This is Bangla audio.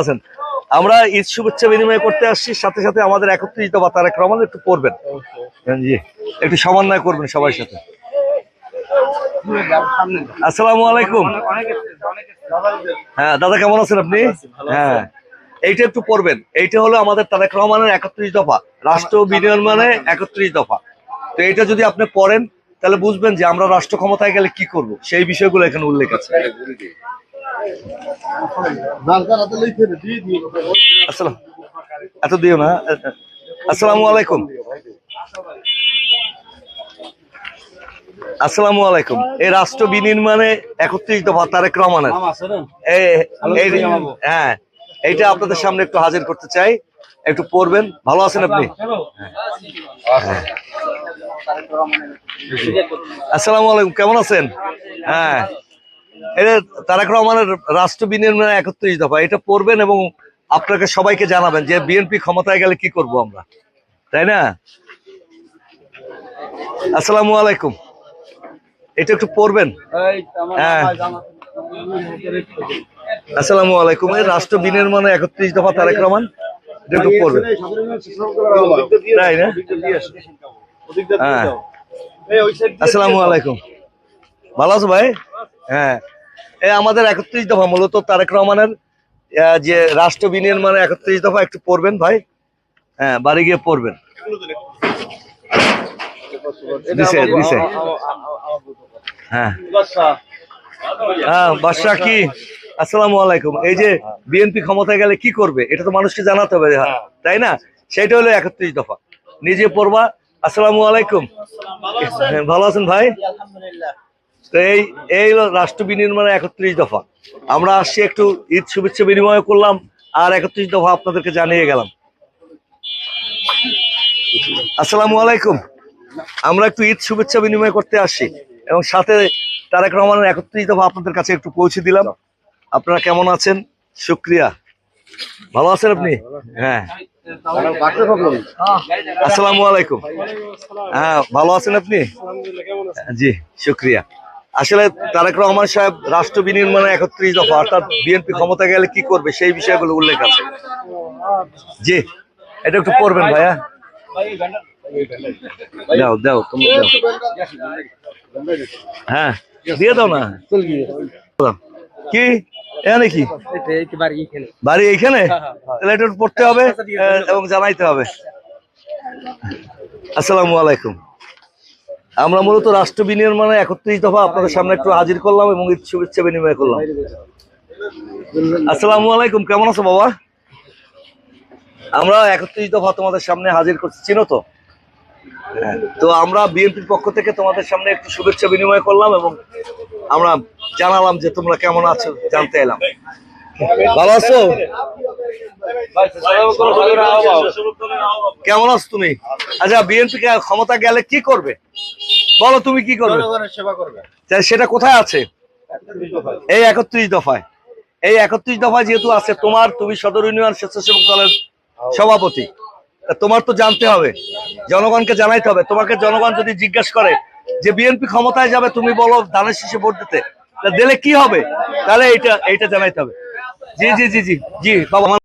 আছেন। আমরা ঈদ শুভেচ্ছা বিনিময় করতে আসছি, সাথে সাথে আমাদের ৩১ দফা তারেক রহমান একটু পড়বেন, জি একটু সমন্বয় করবেন সবার সাথে। আসসালামু আলাইকুম। হ্যাঁ দাদা, কেমন আছেন আপনি? হ্যাঁ, এইটা একটু পড়বেন। এইটা হলো আমাদের তারেক রহমানের ৩১ দফা, রাষ্ট্র বিনির্মাণে ৩১ দফা। তো এটা যদি আপনি পড়েন তাহলে বুঝবেন যে আমরা রাষ্ট্র ক্ষমতায় গেলে কি করব, সেই বিষয়গুলো এখানে উল্লেখ আছে। এত দিও না। আসসালামু আলাইকুম। আসসালামু আলাইকুম। এই রাষ্ট্র বিনির্মাণে ৩১ দফা তারেক রহমানের, হ্যাঁ এইটা আপনাদের সামনে একটু হাজির করতে চাই, একটু পড়বেন। ভালো আছেন আপনি? আসসালামু আলাইকুম, কেমন আছেন? হ্যাঁ, এটা তারেক রহমানের রাষ্ট্র বিনির্মাণে ৩১ দফা, এটা পড়বেন এবং আপনাকে সবাইকে জানাবেন যে বিএনপি ক্ষমতায় গেলে কি করব আমরা, তাই না? আসসালামু আলাইকুম, এটা একটু পড়বেন। হ্যাঁ, আসসালামু আলাইকুম। এই রাষ্ট্র বিনির্মাণে ৩১ দফা তারেক রহমান, এটা একটু পড়বেন, তাই না? হ্যাঁ, আসসালামু আলাইকুম, ভালো আছো ভাই? হ্যাঁ, এই আমাদের ৩১ দফা মূলত তারেক রহমানের যে রাষ্ট্র বিনির্মাণে ৩১ দফা, একটু পড়বেন ভাই। হ্যাঁ, বাড়ি গিয়ে পড়বেন। হ্যাঁ হ্যাঁ, বাদশা কি? আসসালামু আলাইকুম। এই যে বিএনপি ক্ষমতায় গেলে কি করবে, এটা তো মানুষকে জানাতে হবে, তাই না? সেটা হলো ৩১ দফা, নিজে পড়বা। আসসালামু আলাইকুম, ভালো আছেন ভাই? তো এই হলো রাষ্ট্র বিনির্মাণে ৩১ দফা। আমরা আসছি, একটু ঈদ শুভেচ্ছা বিনিময় করলাম, আর ৩১ দফা আপনাদেরকে জানিয়ে গেলাম। আসসালামু আলাইকুম। আমরা একটু ঈদ শুভেচ্ছা বিনিময় করতে আসছি এবং সাথে তারেক রহমানের ৩১ দফা আপনাদের কাছে একটু পৌঁছে দিলাম। আপনারা কেমন আছেন? শুক্রিয়া। ভালো আছেন আপনি? হ্যাঁ, আসসালামু আলাইকুম। হ্যাঁ, ভালো আছেন আপনি? জি, শুক্রিয়া। আসলে তারেক রহমান সাহেব রাষ্ট্র বিনির্মাণে ৩১ দফা, অর্থাৎ বিএনপি ক্ষমতা গেলে কি করবে সেই বিষয়গুলো উল্লেখ আছে। জি, এটা একটু পড়বেন ভাইয়া। দাও দাও, তুমি দাও। হ্যাঁ, দিয়ে দাও না। কি এখানে কি বাড়ি এইখানে? তাহলে এটা পড়তে হবে এবং জানাইতে হবে। আসসালামু আলাইকুম। আমরা মূলত রাষ্ট্র বিনির্মাণে ৩১ দফা আপনাদের সামনে একটু হাজির করলাম এবং ঈদ শুভেচ্ছা বিনিময় করলাম। আসসালামু আলাইকুম, কেমন আছো বাবা? আমরা ৩১ দফা তোমাদের সামনে হাজির করছি, চিনো তো? তো আমরা বিএনপির পক্ষ থেকে তোমাদের সামনে একটু শুভেচ্ছা বিনিময় করলাম এবং আমরা জানালাম যে তোমরা কেমন আছো, জানতে এলাম। ভালো আছো? কেমন আছো তুমি? আচ্ছা, বিএনপি ক্ষমতা গেলে কি করবে বলো, তুমি কি করবে? সেটা কোথায় আছে? এই ৩১ দফায়। এই ৩১ দফায় যেহেতু আছে, তুমি সদর ইউনিয়ন স্বেচ্ছাসেবক দলের সভাপতি, তোমার তো জানতে হবে, জনগণকে জানাইতে হবে। তোমাকে জনগণ যদি জিজ্ঞাসা করে যে বিএনপি ক্ষমতায় যাবে, তুমি বলো ধানের শীষে ভোট দিতে, দিলে কি হবে, তাহলে এইটা জানাইতে হবে। জি জি জি জি জি বাবা।